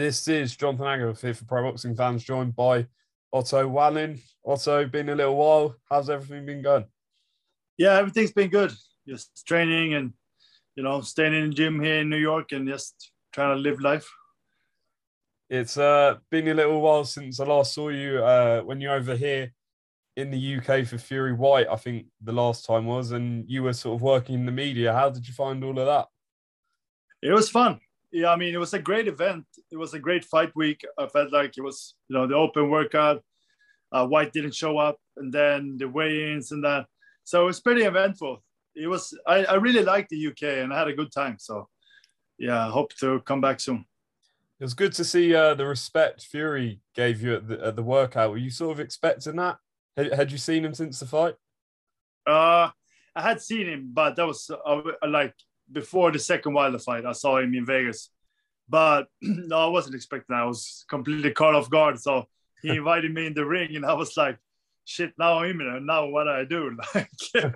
This is Jonathan Agarth here for Pro Boxing Fans, joined by Otto Wallin. Otto, been a little while. How's everything been going? Yeah, everything's been good. Just training and, staying in the gym here in New York and just trying to live life. It's been a little while since I last saw you when you were over here in the UK for Fury Whyte, I think the last time was, and you were sort of working in the media. How did you find all of that? It was fun. Yeah, I mean, it was a great event. It was a great fight week. I felt like it was, the open workout. Whyte didn't show up, and then the weigh-ins and that. So it was pretty eventful. It was. I really liked the UK, and I had a good time. So, yeah, I hope to come back soon. It was good to see the respect Fury gave you at the workout. Were you sort of expecting that? Had you seen him since the fight? I had seen him, but that was like before the second Wilder fight. I saw him in Vegas, but no, I wasn't expecting that. I was completely caught off guard. So he invited me in the ring, and I was like, "Shit! Now I'm in there. Now what do I do?" Like, so,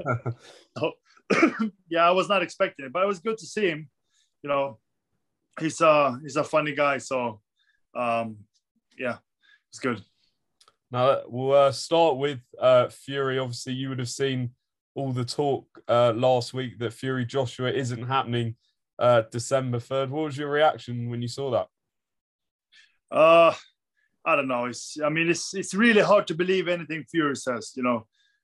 yeah, I was not expecting it, but it was good to see him. He's a funny guy. So, yeah, it's good. Now, we'll start with Fury. Obviously, you would have seen all the talk last week that Fury Joshua isn't happening December 3rd. What was your reaction when you saw that? I don't know. It's really hard to believe anything Fury says.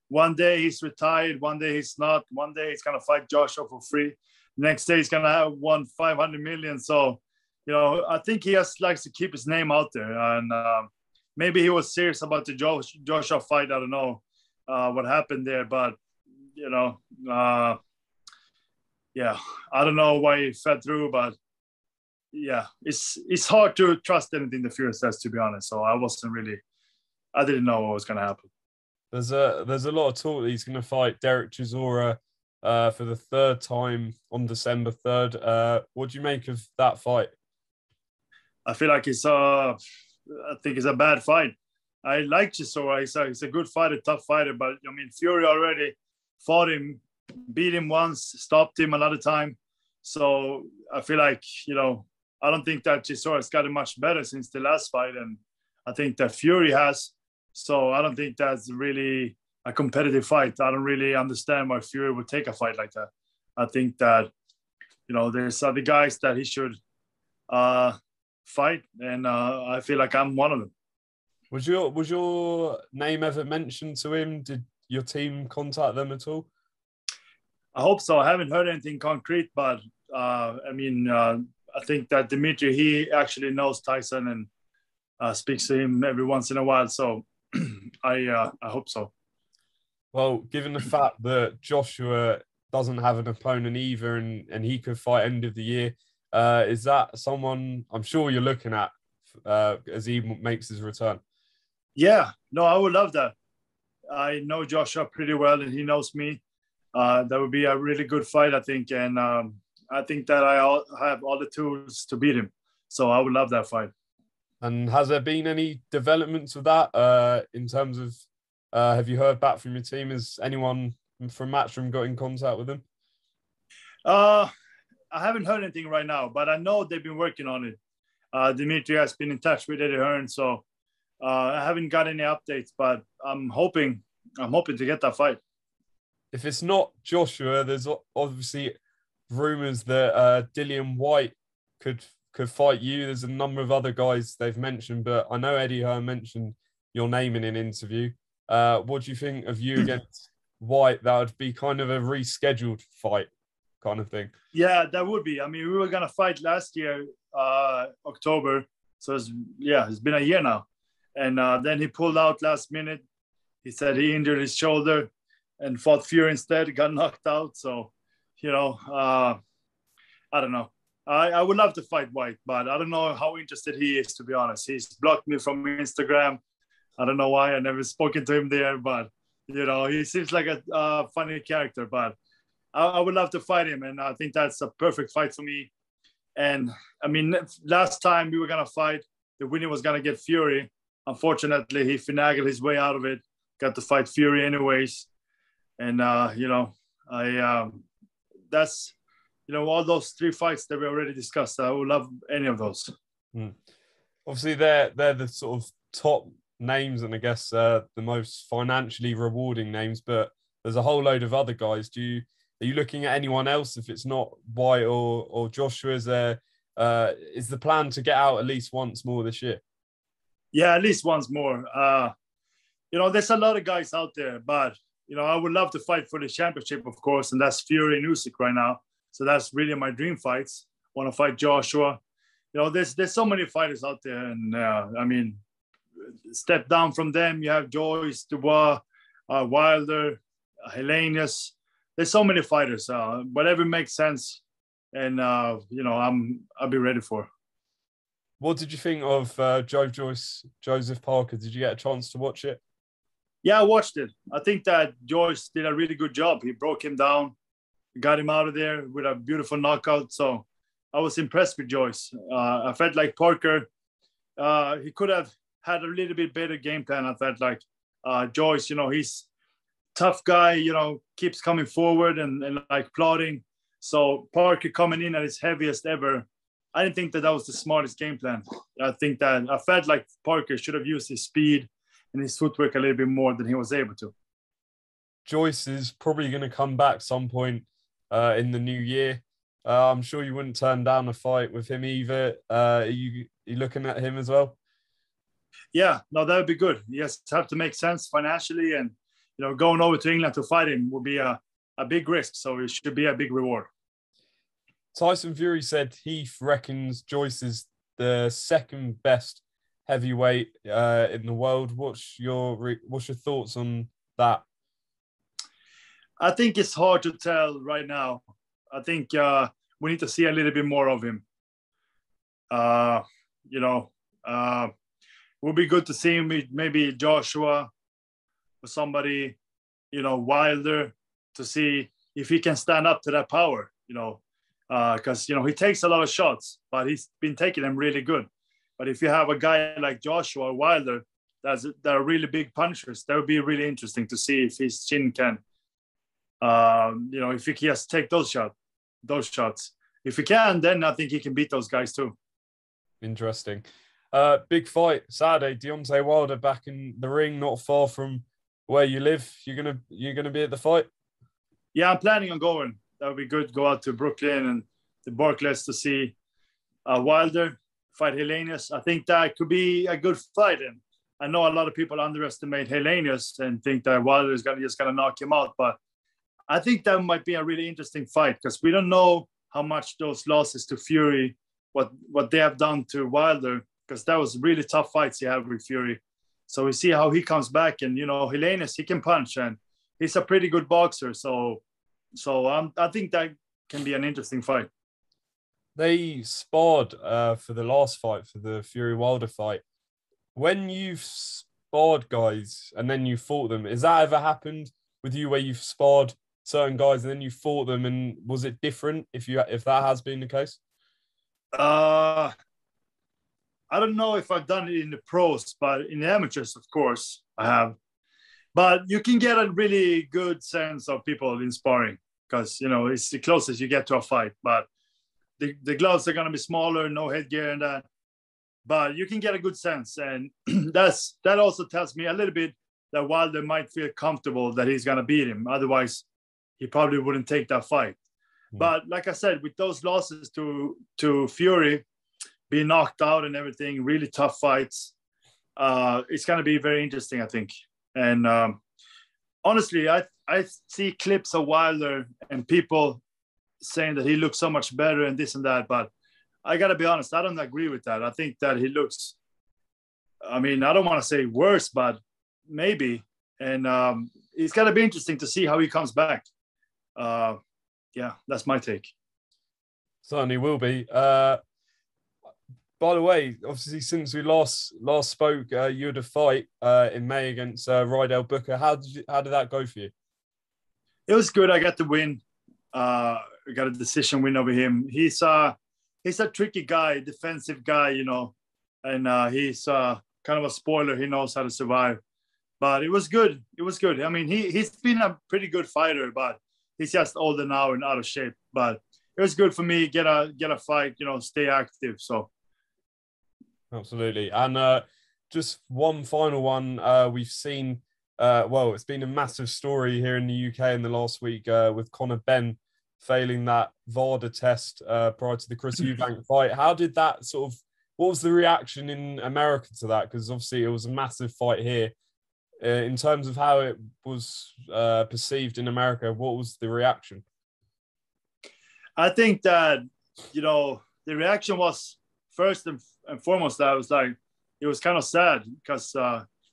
One day he's retired, one day he's not. One day he's gonna fight Joshua for free. Next day he's gonna have won 500 million. So, I think he just likes to keep his name out there, and maybe he was serious about the Joshua fight. I don't know what happened there, but yeah, I don't know why he fell through, but yeah, it's hard to trust anything the Fury says, to be honest. So I didn't know what was going to happen. There's a lot of talk that he's going to fight Derek Chisora for the third time on December 3rd. What do you make of that fight? I feel like I think it's a bad fight. I like Chisora. He's a good fighter, tough fighter. But, Fury already fought him, beat him once, stopped him another time. So I feel like, I don't think that Chisora's gotten much better since the last fight. And I think that Fury has. So I don't think that's really a competitive fight. I don't really understand why Fury would take a fight like that. I think that, there's other guys that he should fight, and I feel like I'm one of them. Was your name ever mentioned to him? Did your team contact them at all? I hope so. I haven't heard anything concrete, but I think that Dimitri, he actually knows Tyson and speaks to him every once in a while. So I hope so. Well, given the fact that Joshua doesn't have an opponent either, and he could fight end of the year, is that someone I'm sure you're looking at as he makes his return? Yeah, no, I would love that. I know Joshua pretty well, and he knows me. That would be a really good fight, I think. And I think that I have all the tools to beat him. So I would love that fight. And has there been any developments with that in terms of, have you heard back from your team? Has anyone from Matchroom got in contact with him? I haven't heard anything right now, but I know they've been working on it. Dimitri has been in touch with Eddie Hearn, so I haven't got any updates, but I'm hoping to get that fight. If it's not Joshua, there's obviously rumors that Dillian Whyte could fight you. There's a number of other guys they've mentioned, but I know Eddie Hearn mentioned your name in an interview. What do you think of you against Whyte? That would be kind of a rescheduled fight kind of thing. Yeah, that would be. We were gonna fight last year, October. So it's been a year now. And then he pulled out last minute. He said he injured his shoulder and fought Fury instead, got knocked out. So, I don't know. I would love to fight Whyte, but I don't know how interested he is, to be honest. He's blocked me from Instagram. I don't know why. I never spoken to him there, but, he seems like a funny character. But I would love to fight him, and I think that's a perfect fight for me. And, last time we were going to fight, the winner was going to get Fury. Unfortunately, he finagled his way out of it, got to fight Fury anyways. And, that's, all those three fights that we already discussed. I would love any of those. Obviously, they're the sort of top names, and I guess the most financially rewarding names. But there's a whole load of other guys. Are you looking at anyone else if it's not Whyte or Joshua? Is the plan to get out at least once more this year? Yeah, at least once more. There's a lot of guys out there, but I would love to fight for the championship, of course, and that's Fury and Usyk right now. So that's really my dream fights. Want to fight Joshua. There's so many fighters out there, and step down from them, you have Joyce, Dubois, Wilder, Helenius. There's so many fighters. Whatever makes sense, and I'll be ready for. What did you think of Joseph Parker? Did you get a chance to watch it? Yeah, I watched it. I think that Joyce did a really good job. He broke him down, got him out of there with a beautiful knockout. So I was impressed with Joyce. I felt like Parker, he could have had a little bit better game plan. I felt like Joyce, he's tough guy, keeps coming forward and like plotting. So Parker coming in at his heaviest ever. I didn't think that was the smartest game plan. I felt like Parker should have used his speed and his footwork a little bit more than he was able to. Joyce is probably going to come back some point in the new year. I'm sure you wouldn't turn down a fight with him either. Are you looking at him as well? Yeah, no, that would be good. Yes, have to make sense financially, and going over to England to fight him would be a big risk. So it should be a big reward. Tyson Fury said he reckons Joyce is the second best heavyweight in the world. What's your thoughts on that? I think it's hard to tell right now. I think we need to see a little bit more of him. Would be good to see him with maybe Joshua or somebody, Wilder, to see if he can stand up to that power, because, he takes a lot of shots, but he's been taking them really good. But if you have a guy like Joshua or Wilder that are really big punchers, that would be really interesting to see if his chin can, if he has to take those shots. If he can, then I think he can beat those guys too. Interesting. Big fight Saturday. Deontay Wilder back in the ring, not far from where you live. You're gonna be at the fight? Yeah, I'm planning on going. That would be good. Go out to Brooklyn and the Barclays to see Wilder fight Helenius. I think that could be a good fight. And I know a lot of people underestimate Helenius and think that Wilder is just gonna knock him out. But I think that might be a really interesting fight because we don't know how much those losses to Fury, what they have done to Wilder, because that was really tough fights he had with Fury. So we see how he comes back. And, Helenius, he can punch and he's a pretty good boxer. So I think that can be an interesting fight. They sparred for the last fight, for the Fury-Wilder fight. When you've sparred guys and then you fought them, has that ever happened with you where you've sparred certain guys and then you fought them, and was it different if that has been the case? I don't know if I've done it in the pros, but in the amateurs, of course, I have. But you can get a really good sense of people in sparring because, it's the closest you get to a fight. But the gloves are going to be smaller, no headgear and that. But you can get a good sense. And that also tells me a little bit that Wilder might feel comfortable that he's going to beat him. Otherwise, he probably wouldn't take that fight. But like I said, with those losses to Fury, being knocked out and everything, really tough fights, it's going to be very interesting, I think. And honestly, I see clips of Wilder and people saying that he looks so much better and this and that. But I got to be honest, I don't agree with that. I think that he looks, I don't want to say worse, but maybe. And it's going to be interesting to see how he comes back. Yeah, that's my take. Certainly will be. By the way, obviously, since we last spoke, you had a fight in May against Rydell Booker. How did that go for you? It was good. I got the win. I got a decision win over him. He's a tricky guy, defensive guy, and he's kind of a spoiler. He knows how to survive. But it was good. It was good. He's been a pretty good fighter, but he's just older now and out of shape. But it was good for me. Get a fight. Stay active. So. Absolutely. And just one final one. We've seen, well, it's been a massive story here in the UK in the last week with Conor Benn failing that VADA test prior to the Chris Eubank fight. How did that what was the reaction in America to that? Because obviously it was a massive fight here. In terms of how it was perceived in America, what was the reaction? I think that, the reaction was first and foremost, that was like, it was kind of sad because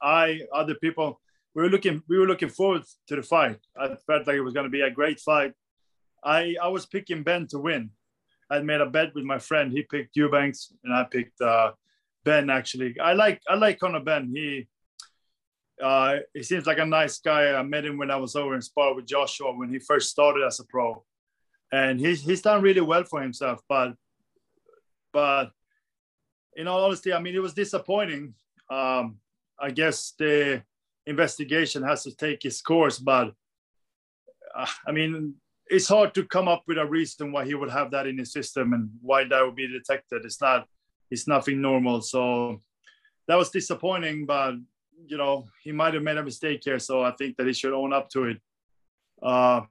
other people, we were looking forward to the fight. I felt like it was going to be a great fight. I was picking Ben to win. I made a bet with my friend. He picked Eubanks and I picked Ben. Actually, I like Conor Benn. He seems like a nice guy. I met him when I was over in spar with Joshua when he first started as a pro, and he's done really well for himself. But in all honesty, I mean, it was disappointing. I guess the investigation has to take its course, but I mean, it's hard to come up with a reason why he would have that in his system and why that would be detected. It's nothing normal. So that was disappointing, but he might have made a mistake here. So I think that he should own up to it. But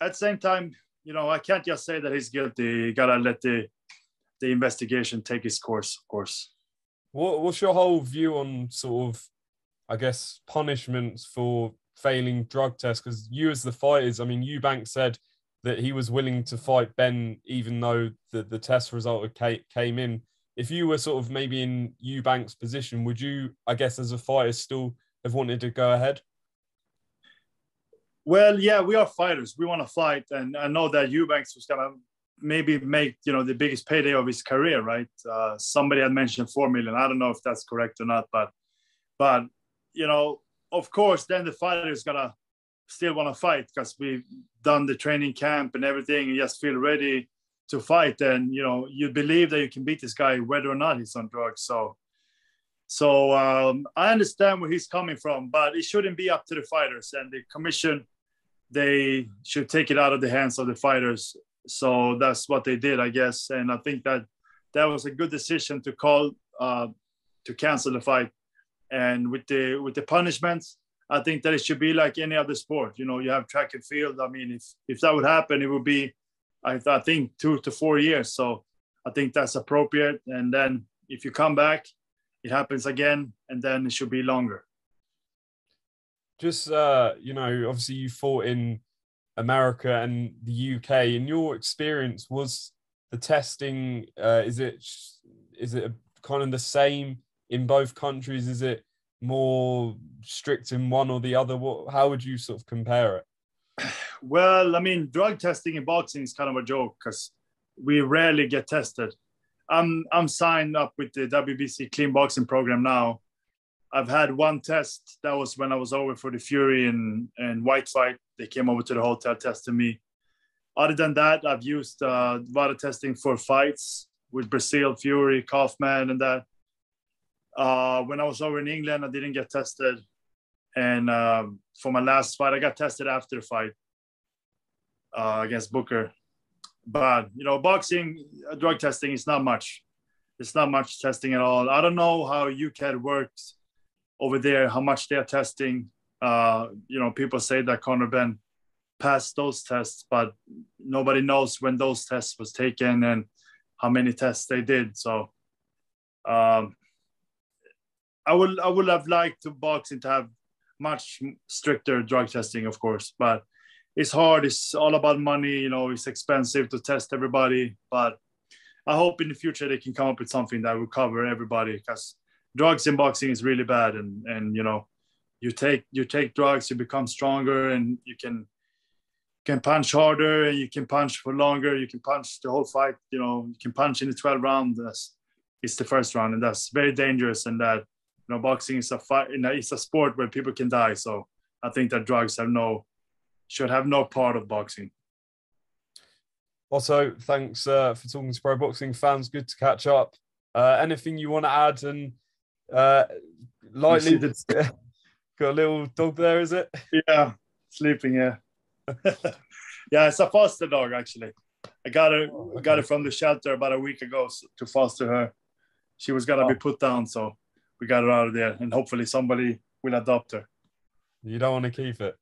at the same time, I can't just say that he's guilty. You gotta let the investigation take its course, of course. What's your whole view on I guess, punishments for failing drug tests? Because you as the fighters, I mean, Eubank said that he was willing to fight Ben even though the test result came in. If you were maybe in Eubank's position, would you, I guess, as a fighter still have wanted to go ahead? Well, yeah, we are fighters. We want to fight. And I know that Eubanks was going to maybe make, the biggest payday of his career, right? Somebody had mentioned 4 million. I don't know if that's correct or not, but of course, then the fighter is going to still want to fight because we've done the training camp and everything and just feel ready to fight. And, you believe that you can beat this guy whether or not he's on drugs. So I understand where he's coming from, but it shouldn't be up to the fighters, and the commission, they should take it out of the hands of the fighters. So that's what they did, I guess. And I think that was a good decision to call, to cancel the fight. And with the punishments, I think that it should be like any other sport. You have track and field. I mean, if that would happen, it would be, I think, 2 to 4 years. So I think that's appropriate. And then if you come back, it happens again, and then it should be longer. Just, obviously you fought in America and the UK. In your experience, was the testing, is it kind of the same in both countries? Is it more strict in one or the other? How would you compare it? Well, I mean, drug testing in boxing is kind of a joke because we rarely get tested. I'm signed up with the WBC clean boxing program now. I've had one test. That was when I was over for the Fury and Whyte fight. They came over to the hotel, tested me. Other than that, I've used VADA testing for fights with Brazil, Fury, Kaufman, and that. When I was over in England, I didn't get tested. And for my last fight, I got tested after the fight against Booker. But, boxing, drug testing is not much. It's not much testing at all. I don't know how UCAD works over there, how much they're testing. People say that Conor Benn passed those tests, but nobody knows when those tests was taken and how many tests they did. So I would have liked to boxing to have much stricter drug testing, of course, but it's hard. It's all about money. It's expensive to test everybody, but I hope in the future they can come up with something that will cover everybody, because drugs in boxing is really bad. And you take drugs, you become stronger, and you can punch harder, and you can punch for longer. You can punch the whole fight. You can punch in the 12th round. It's the first round, and that's very dangerous. And that boxing is a fight. It's a sport where people can die. So I think that drugs should have no part of boxing. Also, thanks for talking to pro boxing fans. Good to catch up. Anything you want to add? And lightly, got a little dog there, is it? Yeah, sleeping. Yeah, yeah. It's a foster dog actually, I got her Oh, got okay. her from the shelter about a week ago to foster her. She was gonna be put down, so we got her out of there, and hopefully somebody will adopt her. You don't want to keep it.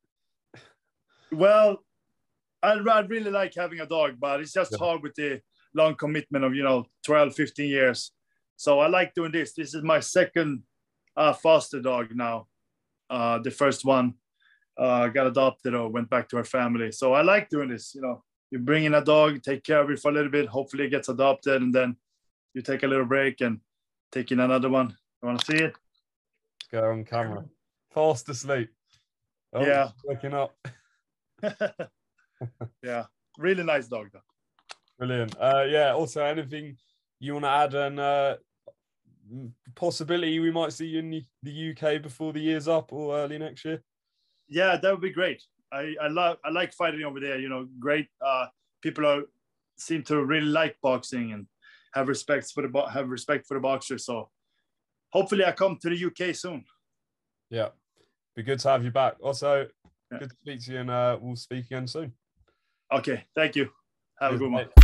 Well, I'd really like having a dog, but it's just Yeah. hard with the long commitment of 12, 15 years. So I like doing this. This is my second foster dog now. The first one got adopted or went back to her family. So I like doing this. You bring in a dog, take care of it for a little bit. Hopefully it gets adopted, and then you take a little break and take in another one. You want to see it? Go on camera. Fast asleep. Oh, Yeah. waking up. Yeah. Really nice dog, though. Brilliant. Yeah. Also, anything you want to add? And possibility we might see you in the UK before the year's up or early next year. Yeah, that would be great. I like fighting over there. Great people seem to really like boxing and have respect for the boxers. So hopefully I come to the UK soon. Yeah, be good to have you back. Also, Yeah. good to speak to you, and we'll speak again soon. Okay, thank you. Have a good one.